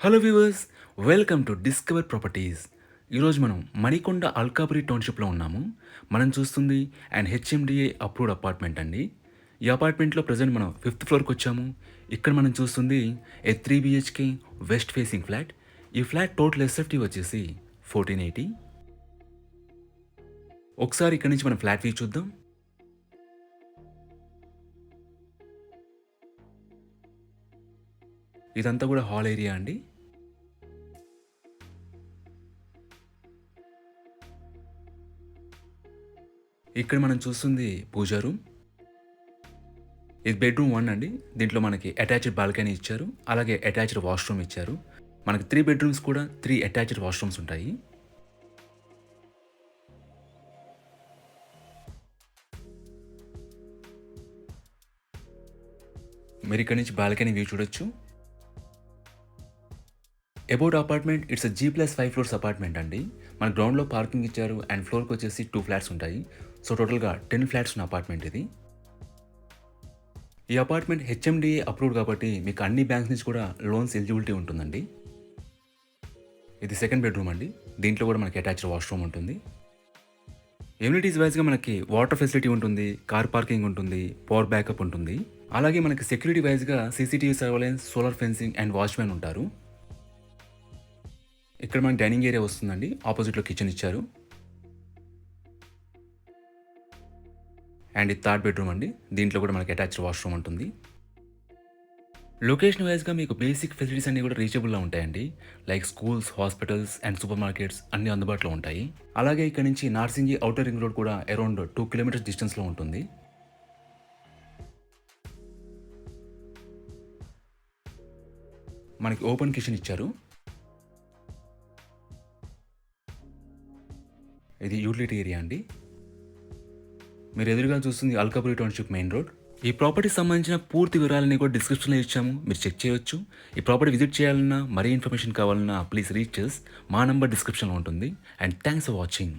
Hello viewers, welcome to discover properties. ఈరోజు మనం మణికొండ అల్కాపురి టౌన్షిప్లో ఉన్నాము. మనం చూస్తుంది అండ్ హెచ్ఎండిఏ అప్రూవ్డ్ అపార్ట్మెంట్ అండి. ఈ అపార్ట్మెంట్లో ప్రజెంట్ మనం 5th ఫ్లోర్కి వచ్చాము. ఇక్కడ మనం చూస్తుంది ఏ 3 బిహెచ్కే వెస్ట్ ఫేసింగ్ ఫ్లాట్. ఈ ఫ్లాట్ టోటల్ ఎస్ఎఫ్టీ వచ్చేసి 1480. ఒకసారి ఇక్కడ నుంచి మనం ఫ్లాట్ వ్యూ చూద్దాం. ఇదంతా కూడా హాల్ ఏరియా అండి. ఇక్కడ మనం చూస్తుంది పూజా రూమ్. ఇది బెడ్రూమ్ 1 అండి. దీంట్లో మనకి అటాచ్డ్ బాల్కనీ ఇచ్చారు. అలాగే అటాచ్డ్ వాష్రూమ్ ఇచ్చారు. మనకి 3 బెడ్రూమ్స్ కూడా 3 అటాచ్డ్ వాష్రూమ్స్ ఉంటాయి. మీరు ఇక్కడ నుంచి బాల్కనీ వ్యూ చూడొచ్చు. About apartment it's G+5 floors apartment అండి. మన గ్రౌండ్లో పార్కింగ్ ఇచ్చారు అండ్ ఫ్లోర్కి వచ్చేసి 2 ఫ్లాట్స్ ఉంటాయి. సో టోటల్గా 10 ఫ్లాట్స్ ఉన్న అపార్ట్మెంట్ ఇది. ఈ అపార్ట్మెంట్ హెచ్ఎండిఏ అప్రూవ్డ్ కాబట్టి మీకు అన్ని బ్యాంక్స్ నుంచి కూడా లోన్స్ ఎలిజిబిలిటీ ఉంటుందండి. ఇది సెకండ్ బెడ్రూమ్ అండి. దీంట్లో కూడా మనకి అటాచ్డ్ వాష్రూమ్ ఉంటుంది. ఎమ్యూనిటీస్ వైజ్గా మనకి వాటర్ ఫెసిలిటీ ఉంటుంది, కార్ పార్కింగ్ ఉంటుంది, పవర్ బ్యాకప్ ఉంటుంది. అలాగే మనకి సెక్యూరిటీ వైజ్గా CCTV surveillance, solar fencing and watchmen ఉంటారు. ఇక్కడ మనకి డైనింగ్ ఏరియా వస్తుందండి. ఆపోజిట్లో కిచెన్ ఇచ్చారు. అండ్ ఇది థర్డ్ బెడ్రూమ్ అండి. దీంట్లో కూడా మనకి అటాచ్డ్ వాష్రూమ్ ఉంటుంది. లొకేషన్ వైజ్గా మీకు బేసిక్ ఫెసిలిటీస్ అన్నీ కూడా రీచబుల్గా ఉంటాయండి. Like schools, hospitals and super markets అన్నీ అందుబాటులో ఉంటాయి. అలాగే ఇక్కడ నుంచి నార్సింగి ఔటర్ రింగ్ రోడ్ కూడా అరౌండ్ 2 కిలోమీటర్స్ డిస్టెన్స్లో ఉంటుంది. మనకి ఓపెన్ కిచెన్ ఇచ్చారు. ఇది యూటిలిటీ ఏరియా అండి. మీరు ఎదురుగా చూస్తుంది అల్కాపురి టౌన్షిప్ మెయిన్ రోడ్. ఈ ప్రాపర్టీకి సంబంధించిన పూర్తి వివరాలని కూడా డిస్క్రిప్షన్లో ఇచ్చాము, మీరు చెక్ చేయొచ్చు. ఈ ప్రాపర్టీ విజిట్ చేయాలన్నా, మరీ ఇన్ఫర్మేషన్ కావాలన్నా ప్లీజ్ రీచ్ us. మా నంబర్ డిస్క్రిప్షన్లో ఉంటుంది. And thanks for watching.